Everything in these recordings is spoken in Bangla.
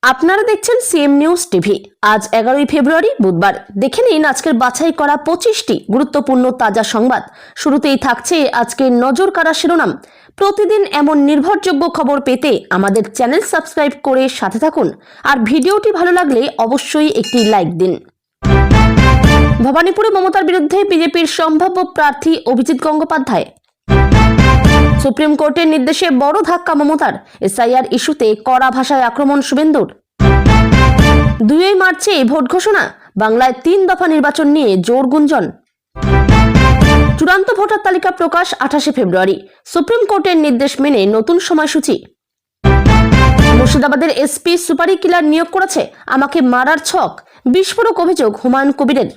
আপনারা দেখছেন সিএম নিউজ টিভি। আজ 11ই ফেব্রুয়ারি বুধবার। দেখে নিন আজকের বাছাই করা 25টি গুরুত্বপূর্ণ তাজা সংবাদ। শুরুতেই থাকছে আজকের নজর কাড়া শিরোনাম। প্রতিদিন এমন নির্ভরযোগ্য খবর পেতে আমাদের চ্যানেল সাবস্ক্রাইব করে সাথে থাকুন। আর ভিডিওটি ভালো লাগলে অবশ্যই একটি লাইক দিন। ভবানীপুরে মমতার বিরুদ্ধে বিজেপির সম্ভাব্য প্রার্থী অভিজিৎ গঙ্গোপাধ্যায়। সুপ্রিম কোর্টের নির্দেশে বড় ধাক্কা মমতার। এসআইআর ইস্যুতে কড়া ভাষায় আক্রমণ শুভেন্দুর। 2 মার্চে ভোট ঘোষণা। বাংলায় 3 দফা নির্বাচন নিয়ে জোর গুঞ্জন। চূড়ান্ত ভোটার তালিকা প্রকাশ 28 ফেব্রুয়ারি। সুপ্রিম কোর্টের নির্দেশ মেনে নতুন সময়সূচি। মুর্শিদাবাদের এসপি সুপারি কিলার নিয়োগ করেছে, আমাকে মারার ছক। বিস্ফোরক অভিযোগ হুমায়ুন কবিরের।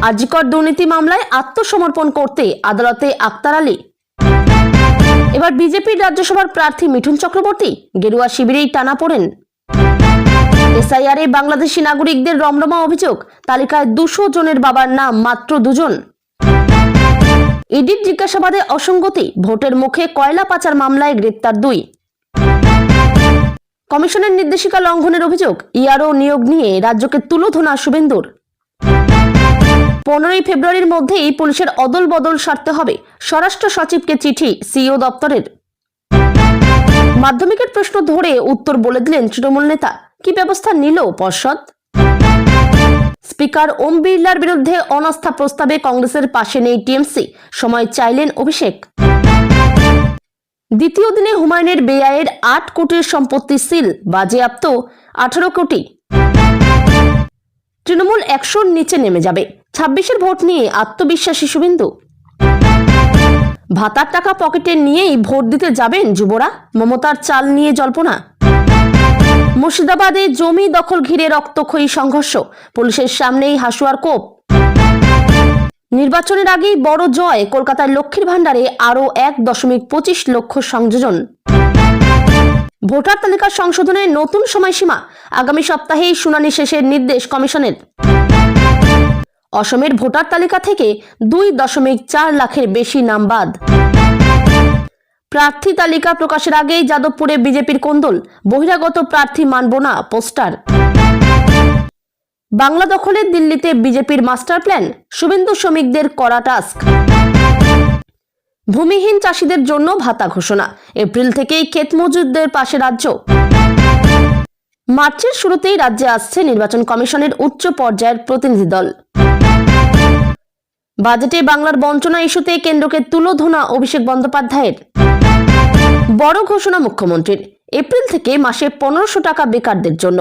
আরজিকর দুর্নীতি মামলায় আত্মসমর্পণ করতে আদালতে আক্তার আলী। এবার বিজেপির রাজ্যসভার প্রার্থী মিঠুন চক্রবর্তী গেরুয়া শিবিরেই টানা পড়েন। এসআইআরে বাংলাদেশি নাগরিকদের রমরমা অভিযোগ, তালিকায় 200 জনের বাবার নাম মাত্র 2 জন। ইডির জিজ্ঞাসাবাদে অসঙ্গতি, ভোটের মুখে কয়লা পাচার মামলায় গ্রেপ্তার 2। কমিশনের নির্দেশিকা লঙ্ঘনের অভিযোগ, ইআরও নিয়োগ নিয়ে রাজ্যকে তুলোধনা শুভেন্দুর। 15ই ফেব্রুয়ারির মধ্যেই পুলিশের অদল বদল সারতে হবে, স্বরাষ্ট্র সচিবকে চিঠি সিইও দপ্তরের। মাধ্যমিকের প্রশ্ন ধরে উত্তর বলে দিলেন তৃণমূল নেতা, কি ব্যবস্থা নিল পর্ষদ? স্পিকার ওম বিড়লার বিরুদ্ধে অনাস্থা প্রস্তাবে কংগ্রেসের পাশে নেই টিএমসি, সময় চাইলেন অভিষেক। দ্বিতীয় দিনে হুমায়ুনের বেআইয়ের 8 কোটির সম্পত্তি সিল, বাজেয়াপ্ত 18 কোটি। তৃণমূল 100-র নিচে নেমে যাবে, 26-এর ভোট নিয়ে আত্মবিশ্বাসী শুভেন্দু। ভাতার টাকা পকেটে নিয়েই ভোট দিতে যাবেন যুবরা, মমতার চাল নিয়ে জল্পনা। মুর্শিদাবাদে জমি দখল ঘিরে রক্তক্ষয়ী সংঘর্ষ, পুলিশের সামনেই হাসুয়ার কোপ। নির্বাচনের আগেই বড় জয়, কলকাতার লক্ষ্মীর ভাণ্ডারে আরও 1.25 লক্ষ সংযোজন। ভোটার তালিকা সংশোধনের নতুন সময়সীমা, আগামী সপ্তাহেই শুনানি শেষের নির্দেশ কমিশনের। অসমের ভোটার তালিকা থেকে 2.4 লাখের বেশি নাম বাদ। প্রার্থী তালিকা প্রকাশের আগেই যাদবপুরে বিজেপির কোন্দল, বহিরাগত প্রার্থী মানব না পোস্টার। বাংলা দখলে দিল্লিতে বিজেপির মাস্টার প্ল্যান, শুভেন্দু শ্রমিকদের কড়া টাস্ক। ভূমিহীন চাষিদের জন্য ভাতা ঘোষণা, এপ্রিল থেকেই ক্ষেত মজুরদের পাশে রাজ্য। মার্চের শুরুতেই রাজ্যে আসছে নির্বাচন কমিশনের উচ্চ পর্যায়ের প্রতিনিধি দল। বাজেটে বাংলার বঞ্চনা ইস্যুতে কেন্দ্রকে তুলোধনা অভিষেক বন্দ্যোপাধ্যায়ের। বড় ঘোষণা মুখ্যমন্ত্রীর, এপ্রিল থেকে মাসে 1500 টাকা বেকারদের জন্য।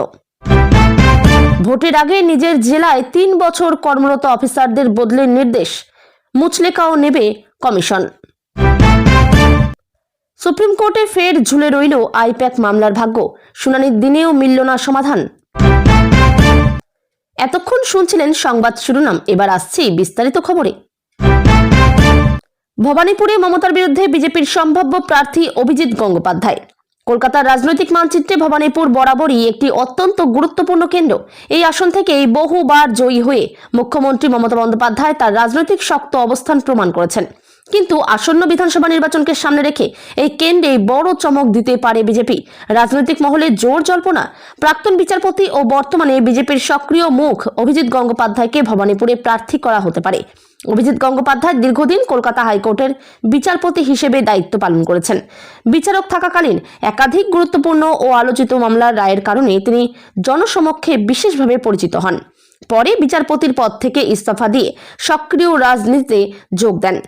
ভোটের আগে নিজের জেলায় 3 বছর কর্মরত অফিসারদের বদলের নির্দেশ, মুচলেকাও নেবে কমিশন। সুপ্রিম কোর্টে ফের ঝুলে রইল আইপ্যাক মামলার ভাগ্য, শুনানির দিনেও মিলল না সমাধান। এতক্ষণ শুনছিলেন সংবাদ শিরোনাম, এবার আসছি বিস্তারিত খবরে। ভবানীপুরে মমতার বিরুদ্ধে বিজেপির সম্ভাব্য প্রার্থী অভিজিৎ গঙ্গোপাধ্যায়। কলকাতার রাজনৈতিক মানচিত্রে ভবানীপুর বরাবরই একটি অত্যন্ত গুরুত্বপূর্ণ কেন্দ্র। এই আসন থেকেই বহুবার জয়ী হয়ে মুখ্যমন্ত্রী মমতা বন্দ্যোপাধ্যায় তার রাজনৈতিক শক্ত অবস্থান প্রমাণ করেছেন। কিন্তু আসন্ন বিধানসভা নির্বাচনকে সামনে রেখে এই কেন্দ্রে বড় চমক দিতে পারে বিজেপি। রাজনৈতিক মহলে জোর জল্পনা, প্রাক্তন বিচারপতি ও বর্তমানে বিজেপির সক্রিয় মুখ অভিজিৎ গঙ্গোপাধ্যায়কে ভবানীপুরে প্রার্থী করা হতে পারে। অভিজিৎ গঙ্গোপাধ্যায় দীর্ঘদিন কলকাতা হাইকোর্টের বিচারপতি হিসেবে দায়িত্ব পালন করেছেন। বিচারক থাকাকালীন একাধিক গুরুত্বপূর্ণ ও আলোচিত মামলার রায়ের কারণে তিনি জনসমক্ষে বিশেষভাবে পরিচিত হন। পরে বিচারপতির পদ থেকে ইস্তফা দিয়ে সক্রিয় রাজনীতিতে যোগ দেন।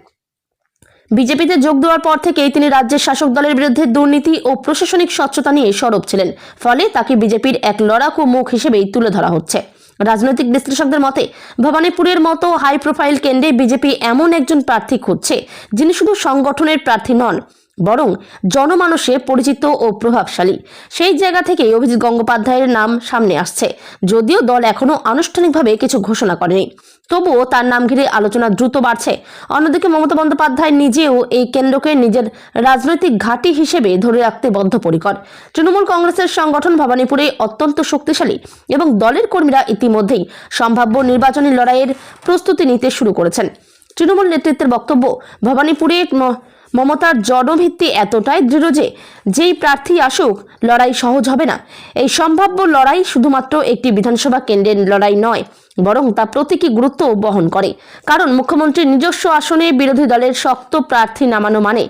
বিজেপিতে যোগ দেওয়ার পর থেকেই তিনি রাজ্যের শাসক দলের বিরুদ্ধে দুর্নীতি ও প্রশাসনিক স্বচ্ছতা নিয়ে সরব ছিলেন। ফলে তাকে বিজেপির এক লড়াকু মুখ হিসেবেই তুলে ধরা হচ্ছে। রাজনৈতিক বিশ্লেষকদের মতে ভবানীপুরের মতো হাই প্রোফাইল কেন্দ্রে বিজেপি এমন একজন প্রার্থী খুঁজছে, যিনি শুধু সংগঠনের প্রার্থী নন, বরং জনমানসে পরিচিত ও প্রভাবশালী। সেই জায়গা থেকেই অভিজিৎ গঙ্গোপাধ্যায়ের নাম সামনে আসছে। যদিও দল এখনো আনুষ্ঠানিকভাবে কিছু ঘোষণা করেনি, তবুও তার নাম ঘিরে আলোচনা দ্রুত বাড়ছে। অন্যদিকে মমতা বন্দ্যোপাধ্যায় নিজেও এই কেন্দ্রকে নিজের রাজনৈতিক ঘাঁটি হিসেবে ধরে রাখতে বদ্ধপরিকর। তৃণমূল কংগ্রেসের সংগঠন ভবানীপুরে অত্যন্ত শক্তিশালী এবং দলের কর্মীরা ইতিমধ্যেই সম্ভাব্য নির্বাচনী লড়াইয়ের প্রস্তুতি নিতে শুরু করেছেন। তৃণমূল নেতৃত্বের বক্তব্য, ভবানীপুরে মমতার জনভিত্তি এতটাই দৃঢ় যে যেই প্রার্থী আসুক লড়াই সহজ হবে না। এই সম্ভাব্য লড়াই শুধুমাত্র একটি বিধানসভা কেন্দ্রের লড়াই নয়, বরং তা প্রতীকী গুরুত্ব বহন করে। কারণ মুখ্যমন্ত্রীর নিজস্ব আসনে বিরোধী দলের শক্ত প্রার্থী নামানো মানে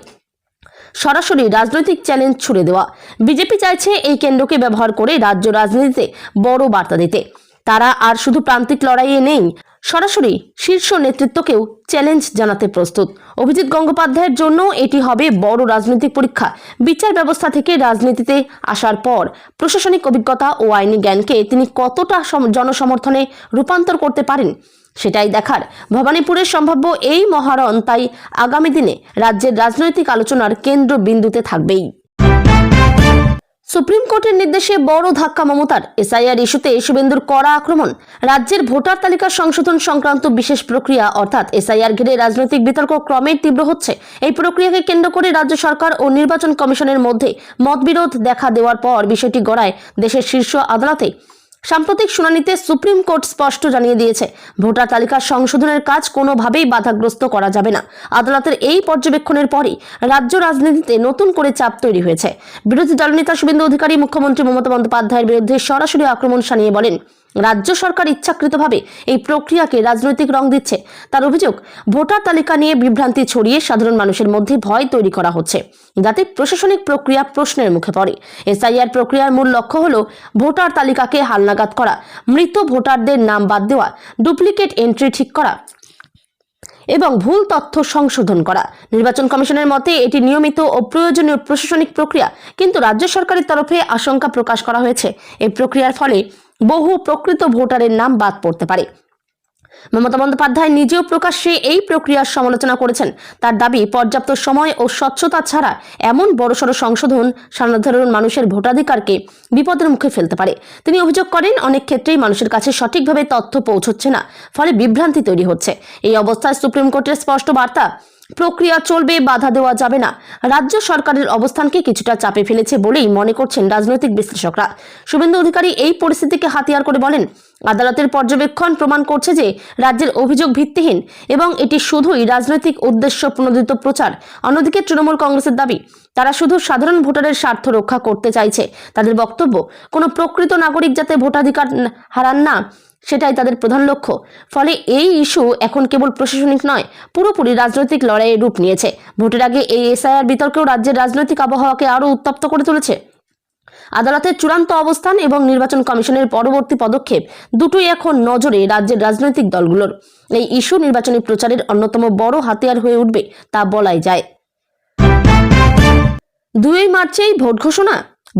সরাসরি রাজনৈতিক চ্যালেঞ্জ ছুড়ে দেওয়া। বিজেপি চাইছে এই কেন্দ্রকে ব্যবহার করে রাজ্য রাজনীতিতে বড় বার্তা দিতে। তারা আর শুধু প্রান্তিক লড়াইয়ে নেই, সরাসরি শীর্ষ নেতৃত্বকেও চ্যালেঞ্জ জানাতে প্রস্তুত। অভিজিৎ গঙ্গোপাধ্যায়ের জন্য এটি হবে বড় রাজনৈতিক পরীক্ষা। বিচার ব্যবস্থা থেকে রাজনীতিতে আসার পর প্রশাসনিক অভিজ্ঞতা ও আইনি জ্ঞানকে তিনি কতটা জনসমর্থনে রূপান্তর করতে পারেন সেটাই দেখার। ভবানীপুরের সম্ভাব্য এই মহারণ তাই আগামী দিনে রাজ্যের রাজনৈতিক আলোচনার কেন্দ্রবিন্দুতে থাকবেই। সুপ্রিম কোর্টের নির্দেশে বড় ধাক্কা মমতার। এসআইআর ইস্যুতে শুভেন্দুর কড়া আক্রমণ। রাজ্যের ভোটার তালিকা সংশোধন সংক্রান্ত বিশেষ প্রক্রিয়া অর্থাৎ এসআইআর ঘিরে রাজনৈতিক বিতর্ক ক্রমেই তীব্র হচ্ছে। এই প্রক্রিয়াকে কেন্দ্র করে রাজ্য সরকার ও নির্বাচন কমিশনের মধ্যে মতবিরোধ দেখা দেওয়ার পর বিষয়টি গড়ায় দেশের শীর্ষ আদালতে। সাম্প্রতিক শুনানিতে সুপ্রিম কোর্ট স্পষ্ট জানিয়ে দিয়েছে, ভোটার তালিকা সংশোধনের কাজ কোনোভাবেই বাধাগ্রস্ত করা যাবে না। আদালতের এই পর্যবেক্ষণের পরই রাজ্য রাজনীতিতে নতুন করে চাপ তৈরি হয়েছে। বিরোধী দলনেতা শুভেন্দু অধিকারী মুখ্যমন্ত্রী মমতা বন্দ্যোপাধ্যায়ের বিরুদ্ধে সরাসরি আক্রমণ শানিয়ে বলেন, রাজ্য সরকার ইচ্ছাকৃতভাবে এই প্রক্রিয়াকে রাজনৈতিক রং দিচ্ছে। তার অভিযোগ, ভোটার তালিকা নিয়ে বিভ্রান্তি ছড়িয়ে সাধারণ মানুষের মধ্যে ভয় তৈরি করা হচ্ছে, যাতে প্রশাসনিক প্রক্রিয়া প্রশ্নের মুখে পড়ে। এসআইআর প্রক্রিয়ার মূল লক্ষ্য হল ভোটার তালিকাকে হালনাগাদ করা, মৃত ভোটারদের নাম বাদ দেওয়া, ডুপ্লিকেট এন্ট্রি ঠিক করা এবং ভুল তথ্য সংশোধন করা। নির্বাচন কমিশনের মতে এটি নিয়মিত ও প্রয়োজনীয় প্রশাসনিক প্রক্রিয়া, কিন্তু রাজ্য সরকারের তরফে আশঙ্কা প্রকাশ করা হয়েছে এই প্রক্রিয়ার ফলে বহু প্রকৃত ভোটারের নাম বাদ পড়তে পারে। মমতা বন্দ্যোপাধ্যায় নিজেও প্রকাশ্যে এই প্রক্রিয়ার সমালোচনা করেছেন। তার দাবি, পর্যাপ্ত সময় ও স্বচ্ছতা ছাড়া এমন বড়সড় সংশোধন সাধারণ মানুষের ভোটাধিকারকে বিপদের মুখে ফেলতে পারে। তিনি অভিযোগ করেন, অনেক ক্ষেত্রেই মানুষের কাছে সঠিকভাবে তথ্য পৌঁছচ্ছে না, ফলে বিভ্রান্তি তৈরি হচ্ছে। এই অবস্থায় সুপ্রিম কোর্টের স্পষ্ট বার্তা, প্রক্রিয়া চলবে, বাধা দেওয়া যাবে না, রাজ্য সরকারের অবস্থানকে কিছুটা চাপে ফেলেছে বলেই মনে করছেন রাজনৈতিক বিশ্লেষকরা। শুভেন্দু অধিকারী এই পরিস্থিতিকে হাতিয়ার করে বলেন, আদালতের পর্যবেক্ষণ প্রমাণ করছে যে রাজ্যের অভিযোগ ভিত্তিহীন এবং এটি শুধুই রাজনৈতিক উদ্দেশ্য প্রণোদিত প্রচার। অন্যদিকে তৃণমূল কংগ্রেসের দাবি, তারা শুধু সাধারণ ভোটারের স্বার্থ রক্ষা করতে চাইছে। তাদের বক্তব্য, কোনো প্রকৃত নাগরিক যাতে ভোটাধিকার হারান না, সেটাই তাদের প্রধান লক্ষ্য। ফলে এই ইস্যু এখন কেবল প্রশাসনিক নয়, পুরোপুরি রাজনৈতিক লড়াইয়ের রূপ নিয়েছে। ভোটের আগে এই এসআইআর বিতর্কেও রাজ্যের রাজনৈতিক আবহাওয়াকে আরও উত্তপ্ত করে তুলেছে। আদালতের চূড়ান্ত অবস্থান এবং নির্বাচন কমিশনের পরবর্তী পদক্ষেপ দুটোই এখন নজরে রাজ্যের রাজনৈতিক দলগুলোর। এই ইস্যু নির্বাচনী প্রচারের অন্যতম বড় হাতিয়ার হয়ে উঠবে তা বলাই যায়। 2 মার্চেই ভোট ঘোষণা।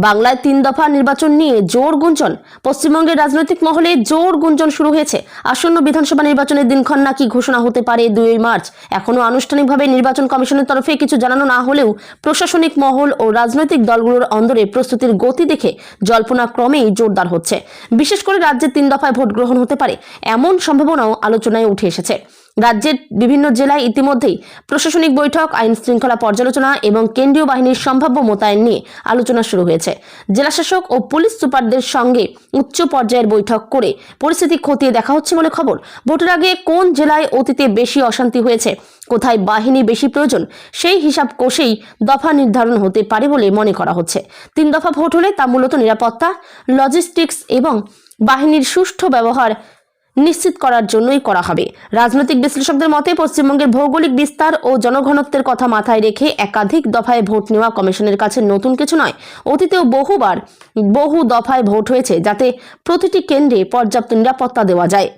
বাংলায় 3 দফা নির্বাচন নিয়ে জোর গুঞ্জন। পশ্চিমবঙ্গের রাজনৈতিক মহলে জোর গুঞ্জন শুরু হয়েছে। আসন্ন বিধানসভা নির্বাচনের দিনক্ষণ নাকি ঘোষণা হতে পারে 2 মার্চ। এখনো আনুষ্ঠানিকভাবে নির্বাচন কমিশনের তরফে কিছু জানানো না হলেও প্রশাসনিক মহল ও রাজনৈতিক দলগুলোর অন্দরে প্রস্তুতির গতি দেখে জল্পনা ক্রমেই জোরদার হচ্ছে। বিশেষ করে রাজ্যে 3 দফায় ভোট গ্রহণ হতে পারে এমন সম্ভাবনাও আলোচনায় উঠে এসেছে। রাজ্যের বিভিন্ন জেলায় ইতিমধ্যেই প্রশাসনিক বৈঠক, আইন শৃঙ্খলা পর্যালোচনা এবং কেন্দ্রীয় বাহিনীর সম্ভাব্য মোতায়েন নিয়ে আলোচনা শুরু হয়েছে। জেলাশাসক ও পুলিশ সুপারদের সঙ্গে উচ্চ পর্যায়ের বৈঠক করে পরিস্থিতি খতিয়ে দেখা হচ্ছে বলে খবর। ভোটের আগে কোন জেলায় অতীতে বেশি অশান্তি হয়েছে, কোথায় বাহিনী বেশি প্রয়োজন, সেই হিসাব কষেই দফা নির্ধারণ হতে পারে বলে মনে করা হচ্ছে। 3 দফা ভোট হলে তা মূলত নিরাপত্তা, লজিস্টিক্স এবং বাহিনীর সুষ্ঠু ব্যবহার নিশ্চিত করার জন্যই করা হবে। রাজনৈতিক বিশ্লেষকদের মতে পশ্চিমবঙ্গের ভৌগোলিক বিস্তার ও জনঘনত্বের কথা মাথায় রেখে একাধিক দফায় ভোট নেওয়া কমিশনের কাছে নতুন কিছু নয়। অতীতেও বহু দফায় ভোট হয়েছে, যাতে প্রতিটি কেন্দ্রে পর্যাপ্ত নিরাপত্তা দেওয়া যায়।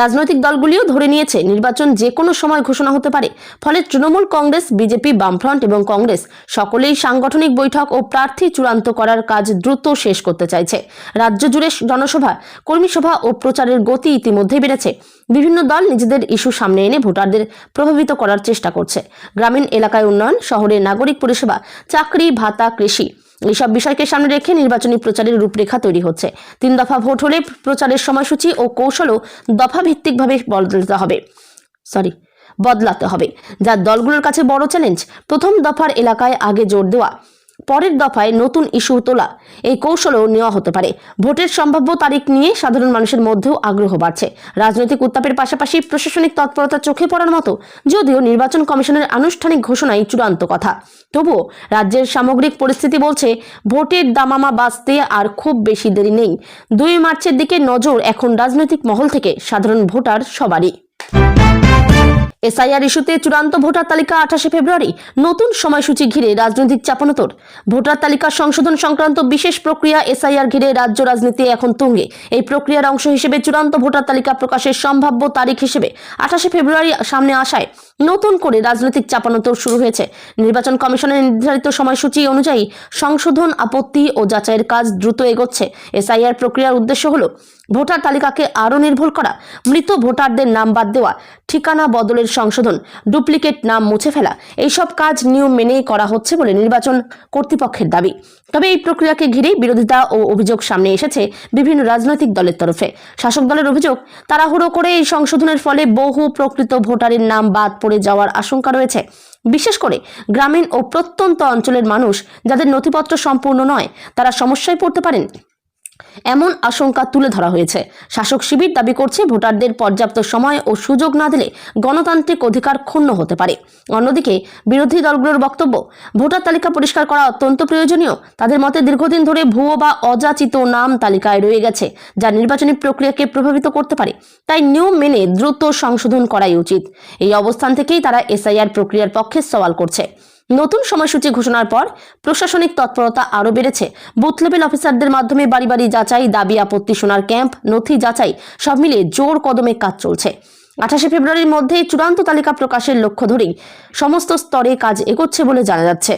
রাজনৈতিক দলগুলিও ধরে নিয়েছে নির্বাচন যে কোনো সময় ঘোষণা হতে পারে। ফলে তৃণমূল কংগ্রেস, বিজেপি, বামফ্রন্ট এবং কংগ্রেস সকলেই সাংগঠনিক বৈঠক ও প্রার্থী চূড়ান্ত করার কাজ দ্রুত শেষ করতে চাইছে। রাজ্য জুড়ে জনসভা, কর্মী সভা ও প্রচারের গতি ইতিমধ্যেই বেড়েছে। বিভিন্ন দল নিজেদের ইস্যু সামনে এনে ভোটারদের প্রভাবিত করার চেষ্টা করছে। গ্রামীণ এলাকায় উন্নয়ন, শহরে নাগরিক পরিষেবা, চাকরি, ভাতা, কৃষি এইসব বিষয়কে সামনে রেখে নির্বাচনী প্রচারের রূপরেখা তৈরি হচ্ছে। 3 দফা ভোট হলে প্রচারের সময়সূচি ও কৌশলও দফা ভিত্তিকভাবে বদলাতে হবে, যা দলগুলোর কাছে বড় চ্যালেঞ্জ। প্রথম দফার এলাকায় আগে জোর দেওয়া, পরের দফায় নতুন ইস্যু তোলা এই কৌশলও নেওয়া হতে পারে। ভোটের সম্ভাব্য তারিখ নিয়ে সাধারণ মানুষের মধ্যেও আগ্রহ বাড়ছে। রাজনৈতিক উত্তাপের পাশাপাশি প্রশাসনিক তৎপরতা চোখে পড়ার মতো, যদিও নির্বাচন কমিশনের আনুষ্ঠানিক ঘোষণাই চূড়ান্ত কথা। তবুও রাজ্যের সামগ্রিক পরিস্থিতি বলছে ভোটের দামামা বাজতে আর খুব বেশি দেরি নেই। 2 মার্চের দিকে নজর এখন রাজনৈতিক মহল থেকে সাধারণ ভোটার সবারই। এসআইআর ইস্যুতে চূড়ান্ত ভোটার তালিকা 28 ফেব্রুয়ারি। নতুন সময়সূচি ঘিরে রাজনৈতিক চাপানোতর। ভোটার তালিকা সংশোধন সংক্রান্ত বিশেষ প্রক্রিয়া এসআইআর ঘিরে রাজ্য রাজনীতি এখন তুঙ্গে। এই প্রক্রিয়ার অংশ হিসেবে চূড়ান্ত ভোটার তালিকা প্রকাশের সম্ভাব্য তারিখ হিসেবে 28 ফেব্রুয়ারি সামনে আসায় নতুন করে রাজনৈতিক চাপানোতর শুরু হয়েছে। নির্বাচন কমিশনের নির্ধারিত সময়সূচি অনুযায়ী সংশোধন, আপত্তি ও যাচাইয়ের কাজ দ্রুত এগোচ্ছে। এসআইআর প্রক্রিয়ার উদ্দেশ্য হলো ভোটার তালিকাকে আরও নির্ভুল করা, মৃত ভোটারদের নাম বাদ দেওয়া, ঠিকানা বদলের সংশোধন, ডুপ্লিকেট নাম মুছে ফেলা, এইসব কাজ নিয়ম মেনেই করা হচ্ছে বলে নির্বাচন কর্তৃপক্ষের দাবি। তবে এই প্রক্রিয়াকে ঘিরেই বিরোধিতা ও অভিযোগ সামনে এসেছে বিভিন্ন রাজনৈতিক দলের তরফে। শাসক দলের অভিযোগ, তাড়াহুড়ো করে এই সংশোধনের ফলে বহু প্রকৃত ভোটারের নাম বাদ পড়ে যাওয়ার আশঙ্কা রয়েছে। বিশেষ করে গ্রামীণ ও প্রত্যন্ত অঞ্চলের মানুষ যাদের নথিপত্র সম্পূর্ণ নয়, তারা সমস্যায় পড়তে পারেন, এমন আশঙ্কা তুলে ধরা হয়েছে। শাসক শিবির দাবি করছে ভোটারদের পর্যাপ্ত সময় ও সুযোগ না দিলে গণতান্ত্রিক অধিকার ক্ষুণ্ণ হতে পারে। অন্যদিকে বিরোধী দলগুলোর বক্তব্য, ভোটার তালিকা পরিষ্কার করা অত্যন্ত প্রয়োজনীয়। তাদের মতে দীর্ঘদিন ধরে ভুয়ো বা অযাচিত নাম তালিকায় রয়ে গেছে, যা নির্বাচনী প্রক্রিয়াকে প্রভাবিত করতে পারে। তাই নিয়ম মেনে দ্রুত সংশোধন করাই উচিত। এই অবস্থান থেকেই তারা এসআইআর প্রক্রিয়ার পক্ষে সওয়াল করছে। নতুন সময়সূচি ঘোষণার পর প্রশাসনিক তৎপরতা আরও বেড়েছে। বুথ লেভেল অফিসারদের মাধ্যমে বাড়ি বাড়ি যাচাই, দাবি আপত্তি শোনার ক্যাম্প, নথি যাচাই সব মিলিয়ে জোর কদমে কাজ চলছে। 28 ফেব্রুয়ারির মধ্যে চূড়ান্ত তালিকা প্রকাশের লক্ষ্য ধরেই সমস্ত স্তরে কাজ এগোচ্ছে বলে জানা যাচ্ছে।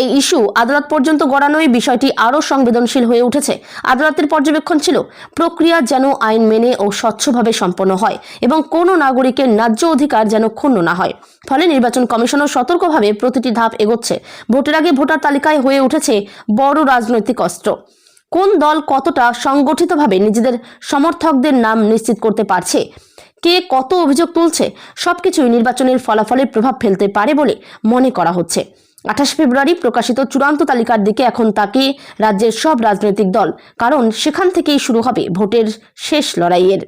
এই ইস্যু আদালত পর্যন্ত গড়ানোয় বিষয়টি আরও সংবেদনশীল হয়ে উঠেছে। আদালতের পর্যবেক্ষণ ছিল প্রক্রিয়া যেন আইন মেনে ও স্বচ্ছভাবে সম্পন্ন হয় এবং কোনো নাগরিকের ন্যায্য অধিকার যেন ক্ষুণ্ণ না হয়। ফলে নির্বাচন কমিশনও সতর্কভাবে প্রতিটি ধাপ এগোচ্ছে। ভোটের আগে ভোটার তালিকায় হয়ে উঠেছে বড় রাজনৈতিক অস্ত্র। কোন দল কতটা সংগঠিতভাবে নিজেদের সমর্থকদের নাম নিশ্চিত করতে পারছে, কে কত অভিযোগ তুলছে, সবকিছুই নির্বাচনের ফলাফলে প্রভাব ফেলতে পারে বলে মনে করা হচ্ছে। 28 ফেব্রুয়ারি প্রকাশিত চূড়ান্ত তালিকার দিকে এখন তাকিয়ে রাজ্যের সব রাজনৈতিক দল, কারণ সেখান থেকেই শুরু হবে ভোটের শেষ লড়াইয়ের।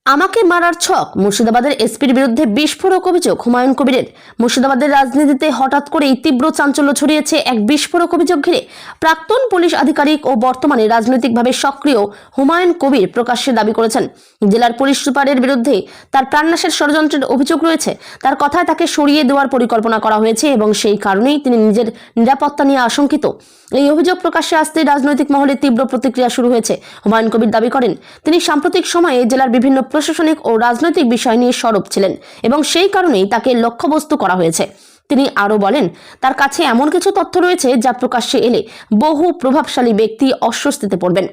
আমাকে মারার ছক, মুর্শিদাবাদের এসপির বিরুদ্ধে বিস্ফোরক অভিযোগ হুমায়ুন কবিরের। মুর্শিদাবাদের রাজনীতিতে হঠাৎ করেই তীব্র চাঞ্চল্য ছড়িয়েছে এক বিস্ফোরক অভিযোগ ঘিরে। প্রাক্তন পুলিশ আধিকারিক ও বর্তমানে রাজনৈতিকভাবে সক্রিয় হুমায়ুন কবির প্রকাশ্যে দাবি করেছেন জেলার পুলিশ সুপারের বিরুদ্ধে তার প্রাণনাশের ষড়যন্ত্রের অভিযোগ রয়েছে। তার কথায় তাকে সরিয়ে দেওয়ার পরিকল্পনা করা হয়েছে এবং সেই কারণেই তিনি নিজের নিরাপত্তা নিয়ে আশঙ্কিত। এই অভিযোগ প্রকাশ্যে আসতে রাজনৈতিক মহলে তীব্র প্রতিক্রিয়া শুরু হয়েছে। হুমায়ুন কবির দাবি করেন তিনি সাম্প্রতিক সময়ে জেলার বিভিন্ন প্রশাসনিক ও রাজনৈতিক বিষয় নিয়ে সরব ছিলেন এবং সেই কারণেই তাকে লক্ষ্যবস্তু করা হয়েছে। তিনি আরও বলেন তার কাছে এমন কিছু তথ্য রয়েছে যা প্রকাশ্যে এলে বহু প্রভাবশালী ব্যক্তি অস্বস্তিতে পড়বেন।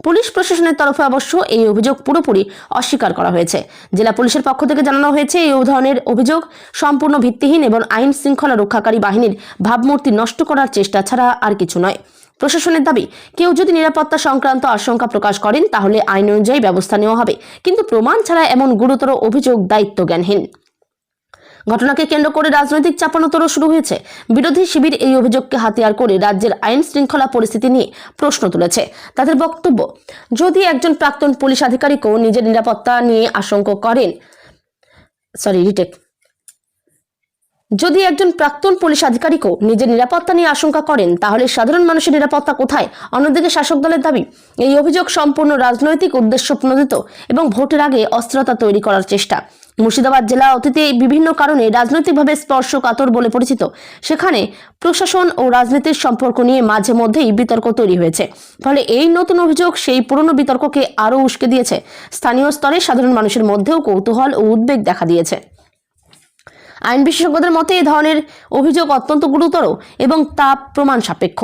পুলিশ প্রশাসনের তরফে অবশ্য এই অভিযোগ পুরোপুরি অস্বীকার করা হয়েছে। জেলা পুলিশের পক্ষ থেকে জানানো হয়েছে এই ধরনের অভিযোগ সম্পূর্ণ ভিত্তিহীন এবং আইন শৃঙ্খলা রক্ষাকারী বাহিনীর ভাবমূর্তি নষ্ট করার চেষ্টা ছাড়া আর কিছু নয়। প্রশাসনের দাবি, কেউ যদি নিরাপত্তা সংক্রান্ত আশঙ্কা প্রকাশ করেন তাহলে আইন অনুযায়ী ব্যবস্থা নেওয়া হবে, কিন্তু প্রমাণ ছাড়া এমন গুরুতর অভিযোগ দায়িত্বজ্ঞানহীন। ঘটনাকে কেন্দ্র করে রাজনৈতিক চাপানোতরও শুরু হয়েছে। বিরোধী শিবির এই অভিযোগকে হাতিয়ার করে রাজ্যের আইন শৃঙ্খলা পরিস্থিতি নিয়ে প্রশ্ন তুলেছে। তাদের বক্তব্য, যদি একজন প্রাক্তন পুলিশ আধিকারিকও নিজের নিরাপত্তা নিয়ে আশঙ্কা করেন, যদি একজন প্রাক্তন পুলিশ আধিকারিকও নিজের নিরাপত্তা নিয়ে আশঙ্কা করেন তাহলে সাধারণ মানুষের নিরাপত্তা কোথায়? অন্যদিকে শাসক দলের দাবি, এই অভিযোগ সম্পূর্ণ রাজনৈতিক উদ্দেশ্য প্রণোদিত এবং ভোটের আগে অস্থিরতা তৈরি করার চেষ্টা। মুর্শিদাবাদ জেলা অতীতে বিভিন্ন কারণে রাজনৈতিকভাবে স্পর্শকাতর বলে পরিচিত। সেখানে প্রশাসন ও রাজনীতির সম্পর্ক নিয়ে মাঝে মধ্যেই বিতর্ক তৈরি হয়েছে। ফলে এই নতুন অভিযোগ সেই পুরনো বিতর্ককে আরও উস্কে দিয়েছে। স্থানীয় স্তরে সাধারণ মানুষের মধ্যেও কৌতূহল ও উদ্বেগ দেখা দিয়েছে। আইন বিশেষজ্ঞদের মতে এই ধরনের অভিযোগ অত্যন্ত গুরুতর এবং তা প্রমাণ সাপেক্ষ।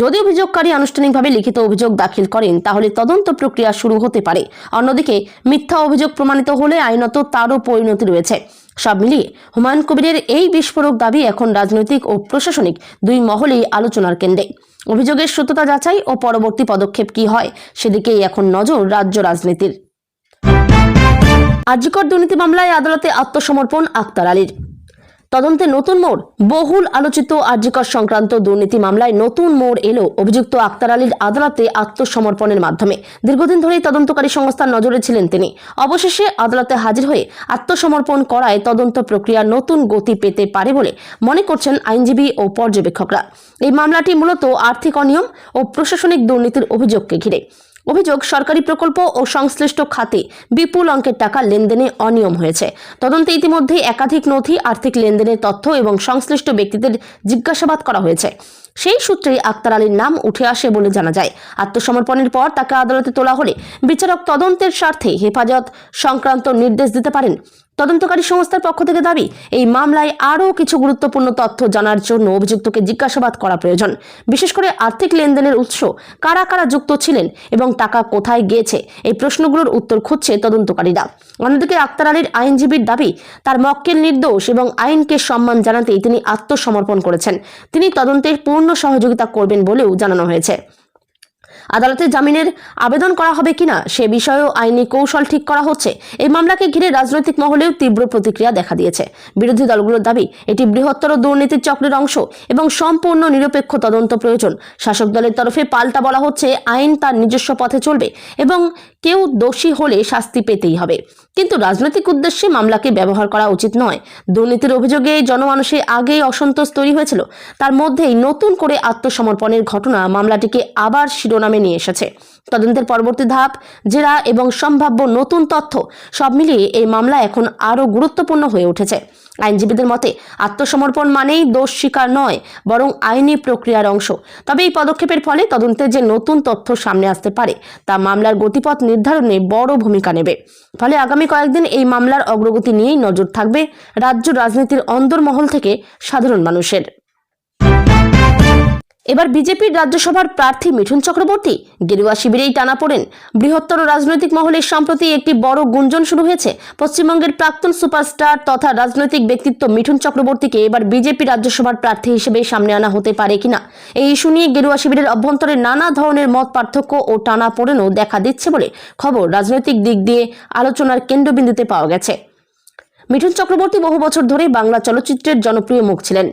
যদি অভিযোগকারী আনুষ্ঠানিকভাবে লিখিত অভিযোগ দাখিল করেন তাহলে তদন্ত প্রক্রিয়া শুরু হতে পারে। অন্যদিকে মিথ্যা অভিযোগ প্রমাণিত হলে আইনত তারও পরিণতি রয়েছে। সব মিলিয়ে হুমায়ুন কবিরের এই বিস্ফোরক দাবি এখন রাজনৈতিক ও প্রশাসনিক দুই মহলেই আলোচনার কেন্দ্রে। অভিযোগের সত্যতা যাচাই ও পরবর্তী পদক্ষেপ কি হয় সেদিকেই এখন নজর রাজ্য রাজনীতির। আরজিকর দুর্নীতি মামলায় আদালতে আত্মসমর্পণ আক্তার আলীর। তদন্তে নতুন মোড়। বহুল আলোচিত আরজিকর সংক্রান্ত দুর্নীতি মামলায় নতুন মোড় এলো অভিযুক্ত আক্তার আলীর আদালতে আত্মসমর্পণের মাধ্যমে। দীর্ঘদিন ধরেই তদন্তকারী সংস্থার নজরে ছিলেন তিনি। অবশেষে আদালতে হাজির হয়ে আত্মসমর্পণ করায় তদন্ত প্রক্রিয়া নতুন গতি পেতে পারে বলে মনে করছেন আইনজীবী ও পর্যবেক্ষকরা। এই মামলাটি মূলত আর্থিক অনিয়ম ও প্রশাসনিক দুর্নীতির অভিযোগকে ঘিরে। অভিযোগ, সরকারি প্রকল্প ও সংশ্লিষ্ট খাতে বিপুল অঙ্কের টাকা লেনদেনে অনিয়ম হয়েছে। তদন্তে ইতিমধ্যেই একাধিক নথি, আর্থিক লেনদেনের তথ্য এবং সংশ্লিষ্ট ব্যক্তিদের জিজ্ঞাসাবাদ করা হয়েছে। সেই সূত্রেই আক্তার আলীর নাম উঠে আসে বলে জানা যায়। আত্মসমর্পণের পর তাকে আদালতে তোলা হলে বিচারক তদন্তের স্বার্থে হেফাজত সংক্রান্ত নির্দেশ দিতে পারেন। তদন্তকারী সংস্থার পক্ষ থেকে দাবি, এই মামলায় আরও কিছু গুরুত্বপূর্ণ তথ্য জানার জন্য অভিযুক্তকে জিজ্ঞাসাবাদ করা প্রয়োজন। বিশেষ করে আর্থিক লেনদেনের উৎস, কারা কারা যুক্ত ছিলেন এবং টাকা কোথায় গিয়েছে, এই প্রশ্নগুলোর উত্তর খুঁজছে তদন্তকারীরা। অন্যদিকে আক্তার আলীর আইনজীবীর দাবি, তার মক্কেল নির্দোষ এবং আইনকে সম্মান জানাতেই তিনি আত্মসমর্পণ করেছেন। তিনি তদন্তে পূর্ণ সহযোগিতা করবেন বলেও জানানো হয়েছে। আদালতে জামিনের আবেদন করা হবে কিনা সে বিষয়েও আইনি কৌশল ঠিক করা হচ্ছে। এই মামলাকে ঘিরে রাজনৈতিক মহলেও তীব্র প্রতিক্রিয়া দেখা দিয়েছে। বিরোধী দলগুলোর দাবি, এটি বৃহত্তর দুর্নীতির চক্রের অংশ এবং সম্পূর্ণ নিরপেক্ষ তদন্ত প্রয়োজন। শাসক দলের তরফে পাল্টা বলা হচ্ছে, আইন তার নিজস্ব পথে চলবে এবং কেউ দোষী হলে শাস্তি পেতেই হবে। কিন্তু রাজনৈতিক উদ্দেশ্যে মামলাকে ব্যবহার করা উচিত নয়। দুর্নীতির অভিযোগে জনমানসে আগেই অসন্তোষ তৈরি হয়েছিল, তার মধ্যেই নতুন করে আত্মসমর্পণের ঘটনা মামলাটিকে আবার শিরোনামে নিয়ে এসেছে। তদন্তের পরবর্তী ধাপ, জেরা এবং সম্ভাব্য নতুন তথ্য সব মিলিয়ে এই মামলা এখন আরও গুরুত্বপূর্ণ হয়ে উঠেছে। আইনজীবীদের মতে, আত্মসমর্পণ মানেই দোষ স্বীকার নয়, বরং আইনি প্রক্রিয়ার অংশ। তবে এই পদক্ষেপের ফলে তদন্তের যে নতুন তথ্য সামনে আসতে পারে তা মামলার গতিপথ নির্ধারণে বড় ভূমিকা নেবে। ফলে আগামী কয়েকদিন এই মামলার অগ্রগতি নিয়েই নজর থাকবে রাজ্য রাজনীতির অন্দরমহল থেকে সাধারণ মানুষের। এবার বিজেপির রাজ্যসভার প্রার্থী মিঠুন চক্রবর্তী গেরুয়া শিবিরেই টানাপোড়েন। বৃহত্তর রাজনৈতিক মহলে সম্প্রতি একটি বড় গুঞ্জন শুরু হয়েছে। পশ্চিমবঙ্গের প্রাক্তন সুপারস্টার তথা রাজনৈতিক ব্যক্তিত্ব মিঠুন চক্রবর্তীকে এবার বিজেপি রাজ্যসভার প্রার্থী হিসেবে সামনে আনা হতে পারে কিনা, এই ইস্যু নিয়ে গেরুয়া শিবিরের অভ্যন্তরে নানা ধরনের মত পার্থক্য ও টানাপোড়েনও দেখা দিচ্ছে বলে খবর রাজনৈতিক দিক দিয়ে আলোচনার কেন্দ্রবিন্দুতে পাওয়া গেছে। মিঠুন চক্রবর্তী বহু বছর ধরে বাংলা চলচ্চিত্রের জনপ্রিয় মুখ ছিলেন।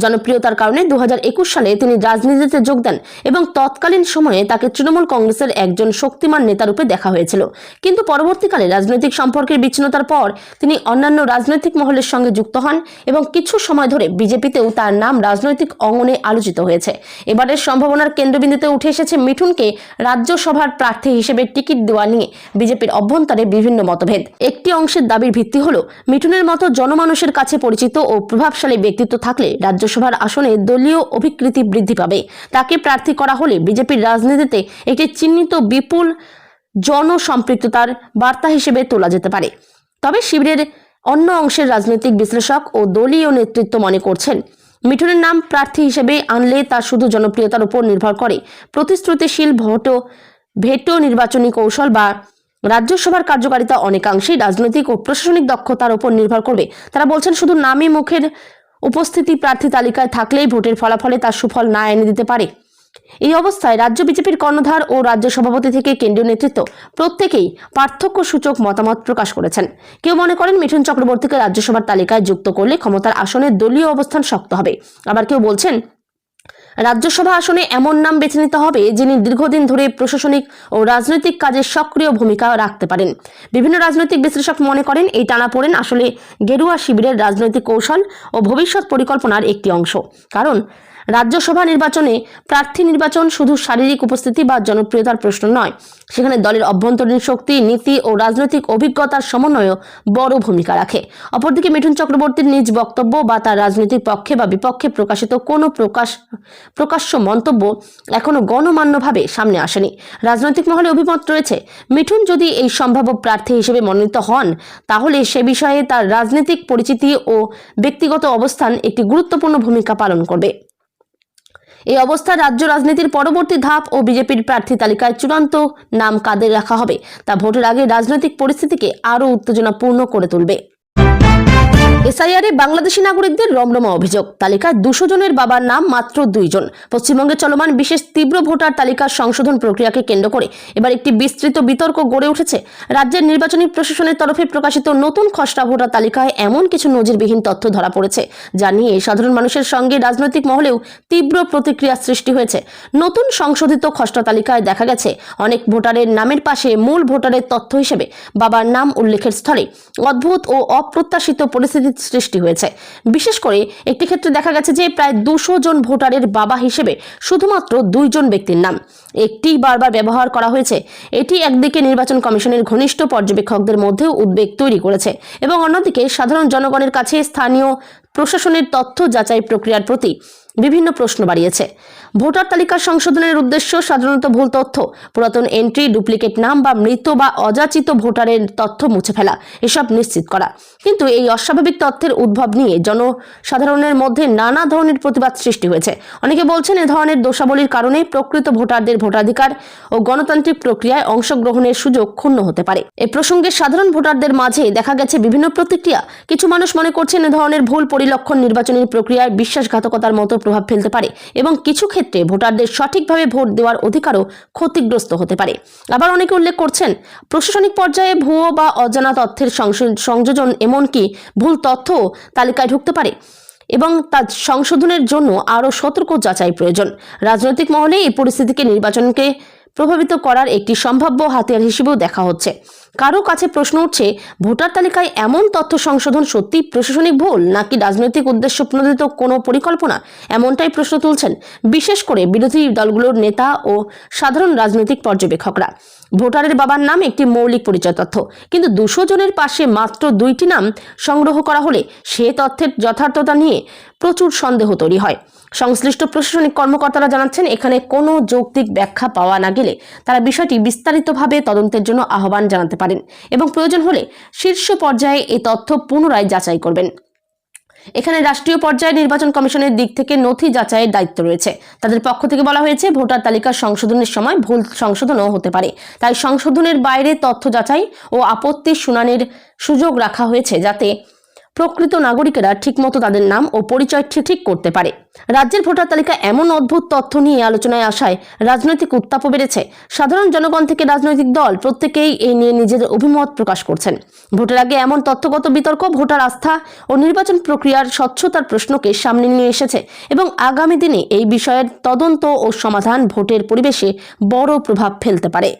জনপ্রিয়তার কারণে 2021 সালে তিনি রাজনীতিতে যোগ দেন এবং তৎকালীন সময়ে তাকে তৃণমূল কংগ্রেসের একজন শক্তিমান নেতা রূপে দেখা হয়েছিল। কিন্তু পরবর্তীকালে রাজনৈতিক সম্পর্কের বিচ্ছিন্নতার পর তিনি অন্যান্য রাজনৈতিক মহলের সঙ্গে যুক্ত হন এবং কিছু সময় ধরে বিজেপিতেও তার নাম রাজনৈতিক অঙ্গনে আলোচিত হয়েছে। এবারের সম্ভাবনার কেন্দ্রবিন্দুতে উঠে এসেছে মিঠুনকে রাজ্যসভার প্রার্থী হিসেবে টিকিট দেওয়া নিয়ে বিজেপির অভ্যন্তরে বিভিন্ন মতভেদ। একটি অংশের দাবির ভিত্তি হলো, মিঠুনের মতো জনমানুষের কাছে পরিচিত ও প্রভাবশালী ব্যক্তিত্ব থাকলে রাজ্যসভার আসনে দলীয় অভিকৃতি বৃদ্ধি পাবে। তাকে প্রার্থী করা হলে বিজেপির রাজনীতিতে একটি চিহ্নিত বিপুল জনসম্পৃক্ততার বার্তা হিসেবে তোলা যেতে পারে। তবে শিবিরের অন্য অংশের রাজনৈতিক বিশ্লেষক ও দলীয় নেতৃত্ব মনে করছেন, মিঠুনের নাম প্রার্থী হিসেবে আনলে তা শুধু জনপ্রিয়তার উপর নির্ভর করে প্রতিশ্রুতিশীল ভেটো নির্বাচনী কৌশল বা রাজ্যসভার কার্যকারিতা অনেকাংশেই রাজনৈতিক ও প্রশাসনিক দক্ষতার উপর নির্ভর করবে। তারা বলছেন, শুধু নামে মুখের উপস্থিতি প্রার্থী তালিকায় থাকলেই ভোটের ফলাফলে তার সুফল না এনে দিতে পারে। এই অবস্থায় রাজ্য বিজেপির কর্ণধার ও রাজ্য সভাপতি থেকে কেন্দ্রীয় নেতৃত্ব প্রত্যেকেই পার্থক্য সূচক মতামত প্রকাশ করেছেন। কেউ মনে করেন মিঠুন চক্রবর্তীকে রাজ্যসভার তালিকায় যুক্ত করলে ক্ষমতার আসনে দলীয় অবস্থান শক্ত হবে। আবার কেউ বলছেন, রাজ্যসভা আসনে এমন নাম বেছে নিতে হবে যিনি দীর্ঘদিন ধরে প্রশাসনিক ও রাজনৈতিক কাজে সক্রিয় ভূমিকা রাখতে পারেন। বিভিন্ন রাজনৈতিক বিশ্লেষক মনে করেন, এই টানাপোড়েন আসলে গেরুয়া শিবিরের রাজনৈতিক কৌশল ও ভবিষ্যৎ পরিকল্পনার একটি অংশ। কারণ রাজ্যসভা নির্বাচনে প্রার্থী নির্বাচন শুধু শারীরিক উপস্থিতি বা জনপ্রিয়তার প্রশ্ন নয়, সেখানে দলের অভ্যন্তরীণ শক্তি, নীতি ও রাজনৈতিক অভিজ্ঞতার সমন্বয়ও বড় ভূমিকা রাখে। অপরদিকে মিঠুন চক্রবর্তীর নিজ বক্তব্য বা তার রাজনৈতিক পক্ষে বা বিপক্ষে প্রকাশিত কোনো প্রকাশ্য মন্তব্য এখনো গণমান্যভাবে সামনে আসেনি। রাজনৈতিক মহলে অভিমত রয়েছে, মিঠুন যদি এই সম্ভাব্য প্রার্থী হিসেবে মনোনীত হন তাহলে সে বিষয়ে তার রাজনৈতিক পরিচিতি ও ব্যক্তিগত অবস্থান একটি গুরুত্বপূর্ণ ভূমিকা পালন করবে। এই অবস্থায় রাজ্য রাজনীতির পরবর্তী ধাপ ও বিজেপির প্রার্থী তালিকায় চূড়ান্ত নাম কাদের রাখা হবে তা ভোটের আগে রাজনৈতিক পরিস্থিতিকে আরও উত্তেজনাপূর্ণ করে তুলবে। এসআইআরে বাংলাদেশি নাগরিকদের রমরমা অভিযোগ। তালিকায় 200 জনের বাবার নাম মাত্র 2 জন। পশ্চিমবঙ্গে চলমান বিশেষ তীব্র ভোটার তালিকার সংশোধন প্রক্রিয়াকে কেন্দ্র করে এবার একটি বিস্তৃত বিতর্ক গড়ে উঠেছে। রাজ্যের নির্বাচনী প্রশাসনের তরফে প্রকাশিত নতুন খসড়া ভোটার তালিকায় এমন কিছু নজিরবিহীন তথ্য ধরা পড়েছে, যা নিয়ে সাধারণ মানুষের সঙ্গে রাজনৈতিক মহলেও তীব্র প্রতিক্রিয়া সৃষ্টি হয়েছে। নতুন সংশোধিত খসড়া তালিকায় দেখা গেছে অনেক ভোটারের নামের পাশে মূল ভোটারের তথ্য হিসেবে বাবার নাম উল্লেখের স্থলে অদ্ভুত ও অপ্রত্যাশিত পরিস্থিতি সৃষ্টি হয়েছে। বিশেষ করে একটি ক্ষেত্রে দেখা গেছে যে প্রায় 200 জন ভোটারের বাবা হিসেবে শুধুমাত্র 2 জন ব্যক্তির নাম একটি বারবার ব্যবহার করা হয়েছে। এটি একদিকে নির্বাচন কমিশনের ঘনিষ্ঠ পর্যবেক্ষকদের মধ্যেও উদ্বেগ তৈরি করেছে এবং অন্যদিকে সাধারণ জনগণের কাছে স্থানীয় প্রশাসনের তথ্য যাচাই প্রক্রিয়ার প্রতি বিভিন্ন প্রশ্ন বাড়িয়েছে। ভোটার তালিকা সংশোধনের উদ্দেশ্য সাধারণত ভুল তথ্য, পুরাতন এন্ট্রি, ডুপ্লিকেট নাম বা মৃত বা অযাচিত ভোটারের তথ্য মুছে ফেলা, এসব নিশ্চিত করা। কিন্তু এই অস্বাভাবিক তথ্যের উদ্ভব নিয়ে জনসাধারণের মধ্যে নানা ধরনের প্রতিবাদ সৃষ্টি হয়েছে। অনেকে বলছেন এ ধরনের দোষাবলীর কারণে প্রকৃত ভোটারদের ভোটাধিকার ও গণতান্ত্রিক প্রক্রিয়ায় অংশগ্রহণের সুযোগ ক্ষুণ্ণ হতে পারে। এ প্রসঙ্গে সাধারণ ভোটারদের মাঝে দেখা গেছে বিভিন্ন প্রতিক্রিয়া। কিছু মানুষ মনে করছেন এ ধরনের ভুল পরিলক্ষণ নির্বাচনী প্রক্রিয়ায় বিশ্বাসঘাতকতার মতো প্রভাব ফেলতে পারে এবং কিছু ক্ষেত্রে ভোটারদের সঠিকভাবে ভোট দেওয়ার অধিকারও ক্ষতিগ্রস্ত হতে পারে। আবার অনেকে উল্লেখ করছেন প্রশাসনিক পর্যায়ে ভুয়ো বা অজানা তথ্যের সংযোজন, এমনকি ভুল তথ্য তালিকায় ঢুকতে পারে এবং তার সংশোধনের জন্য আরও সতর্ক যাচাই প্রয়োজন। রাজনৈতিক মহলে এই পরিস্থিতিকে নির্বাচনকে প্রভাবিত করার একটি সম্ভাব্য হাতিয়ার হিসেবেও দেখা হচ্ছে। কারো কাছে প্রশ্ন উঠছে, ভোটার তালিকায় এমন তথ্য সংশোধন সত্যি প্রশাসনিক ভুল নাকি রাজনৈতিক উদ্দেশ্য প্রণোদিত কোনো পরিকল্পনা? এমনটাই প্রশ্ন তুলছেন বিশেষ করে বিরোধী দলগুলোর নেতা ও সাধারণ রাজনৈতিক পর্যবেক্ষকরা। ভোটারের বাবার নাম একটি মৌলিক পরিচয় তথ্য, কিন্তু 200 জনের পাশে মাত্র 2টি নাম সংগ্রহ করা হলে সে তথ্যের যথার্থতা নিয়ে প্রচুর সন্দেহ তৈরি হয়। সংশ্লিষ্ট প্রশাসনিক কর্মকর্তারা জানাচ্ছেন, এখানে কোনো যৌক্তিক ব্যাখ্যা পাওয়া না গেলে তারা বিষয়টি বিস্তারিতভাবে তদন্তের জন্য আহ্বান জানাতে পারেন এবং প্রয়োজন হলে শীর্ষ পর্যায়ে এই তথ্য পুনরায় যাচাই করবেন। এখানে রাষ্ট্রীয় পর্যায়ে নির্বাচন কমিশনের দিক থেকে নথি যাচাইয়ের দায়িত্ব রয়েছে। তাদের পক্ষ থেকে বলা হয়েছে, ভোটার তালিকা সংশোধনের সময় ভুল সংশোধনও হতে পারে, তাই সংশোধনের বাইরে তথ্য যাচাই ও আপত্তি শুনানির সুযোগ রাখা হয়েছে যাতে প্রকৃত নাগরিকেরা ঠিকমতো তাদের নাম ও পরিচয় ঠিক করতে পারে। রাজ্যের ভোটার তালিকা এমন অদ্ভুত তথ্য নিয়ে আলোচনায় আসায় রাজনৈতিক উত্তাপও বেড়েছে। সাধারণ জনগণ থেকে রাজনৈতিক দল প্রত্যেকেই এই নিয়ে নিজেদের অভিমত প্রকাশ করছেন। ভোটের আগে এমন তথ্যগত বিতর্ক ভোটার আস্থা ও নির্বাচন প্রক্রিয়ার স্বচ্ছতার প্রশ্নকে সামনে নিয়ে এসেছে এবং আগামী দিনে এই বিষয়ের তদন্ত ও সমাধান ভোটের পরিবেশে বড় প্রভাব ফেলতে পারে।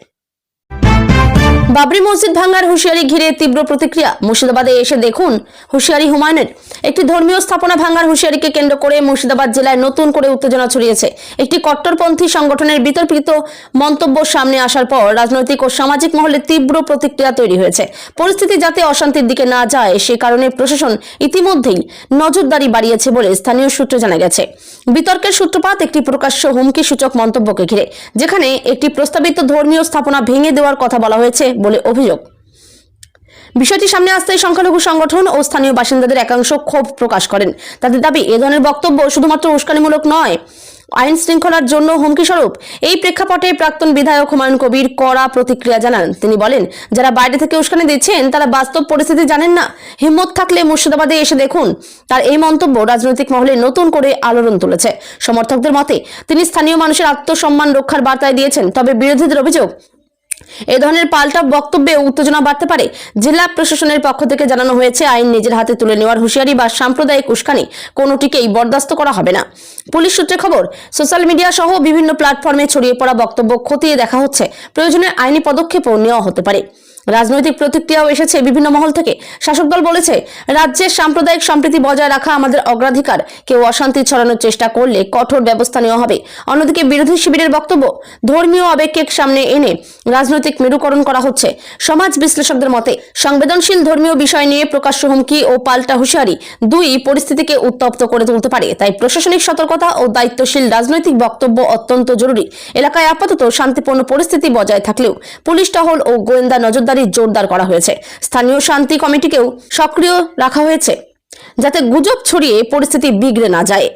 বাবরি মসজিদ ভাঙার হুঁশিয়ারি ঘিরে তীব্র প্রতিক্রিয়া। মুর্শিদাবাদে এসে দেখুন হুঁশিয়ারি হুমায়ুনের। একটি ধর্মীয় স্থাপনা ভাঙার হুঁশিয়ারিকে কেন্দ্র করে মুর্শিদাবাদ জেলায় নতুন করে উত্তেজনা ছড়িয়েছে। একটি কট্টরপন্থী সংগঠনের বিতর্কিত মন্তব্য সামনে আসার পর রাজনৈতিক ও সামাজিক মহলে তীব্র প্রতিক্রিয়া তৈরি হয়েছে। পরিস্থিতি যাতে অশান্তির দিকে না যায় সে কারণে প্রশাসন ইতিমধ্যেই নজরদারি বাড়িয়েছে বলে স্থানীয় সূত্রে জানা গেছে। বিতর্কের সূত্রপাত একটি প্রকাশ্য হুমকি সূচক মন্তব্যকে ঘিরে, যেখানে একটি প্রস্তাবিত ধর্মীয় স্থাপনা ভেঙে দেওয়ার কথা বলা হয়েছে বলে অভিযোগ। বিষয়টি সামনে আসতেই সংখ্যালঘু সংগঠন ও স্থানীয় বাসিন্দাদের একাংশ ক্ষোভ প্রকাশ করেন। তাদের দাবি, এ ধরনের বক্তব্য শুধুমাত্র উস্কানিমূলক নয়, আইন শৃঙ্খলার জন্য হুমকি স্বরূপ। এই প্রেক্ষাপটে প্রাক্তন বিধায়ক হুমায়ুন কবির কড়া প্রতিক্রিয়া জানান। তিনি বলেন, যারা বাইরে থেকে উস্কানি দিচ্ছেন তারা বাস্তব পরিস্থিতি জানেন না। হিম্মত থাকলে মুর্শিদাবাদে এসে দেখুন। তার এই মন্তব্য রাজনৈতিক মহলে নতুন করে আলোড়ন তুলেছে। সমর্থকদের মতে তিনি স্থানীয় মানুষের আত্মসম্মান রক্ষার বার্তায় দিয়েছেন, তবে বিরোধীদের অভিযোগ এই ধরনের পাল্টা বক্তব্যে উত্তেজনা বাড়তে পারে। জেলা প্রশাসনের পক্ষ থেকে জানানো হয়েছে, আইন নিজের হাতে তুলে নেওয়ার হুঁশিয়ারি বা সাম্প্রদায়িক উস্কানি কোনোটিকেই বরদাস্ত করা হবে না। পুলিশ সূত্রে খবর, সোশ্যাল মিডিয়া সহ বিভিন্ন প্ল্যাটফর্মে ছড়িয়ে পড়া বক্তব্য খতিয়ে দেখা হচ্ছে। প্রয়োজনে আইনি পদক্ষেপও নেওয়া হতে পারে। রাজনৈতিক প্রতিক্রিয়াও এসেছে বিভিন্ন মহল থেকে। শাসক দল বলেছে, রাজ্যের সাম্প্রদায়িক সম্প্রীতি বজায় রাখা আমাদের অগ্রাধিকার। কেউ অশান্তি ছড়ানোর চেষ্টা করলে কঠোর ব্যবস্থা নেওয়া হবে। অন্যদিকে বিরোধী শিবিরের বক্তব্য, ধর্মীয় আবেগকে সামনে এনে রাজনৈতিক মেরুকরণ করা হচ্ছে। সমাজ বিশ্লেষকদের মতে, সংবেদনশীল ধর্মীয় বিষয় নিয়ে প্রকাশ্য হুমকি ও পাল্টা হুঁশিয়ারি দুই পরিস্থিতিকে উত্তপ্ত করে তুলতে পারে। তাই প্রশাসনিক সতর্কতা ও দায়িত্বশীল রাজনৈতিক বক্তব্য অত্যন্ত জরুরি। এলাকায় আপাতত শান্তিপূর্ণ পরিস্থিতি বজায় থাকলেও পুলিশ টহল ও গোয়েন্দা নজরদারি জোরদার করা হয়েছে। স্থানীয় শান্তি কমিটিকেও সক্রিয় রাখা হয়েছে যাতে গুজব ছড়িয়ে পরিস্থিতি বিগড়ে না যায়।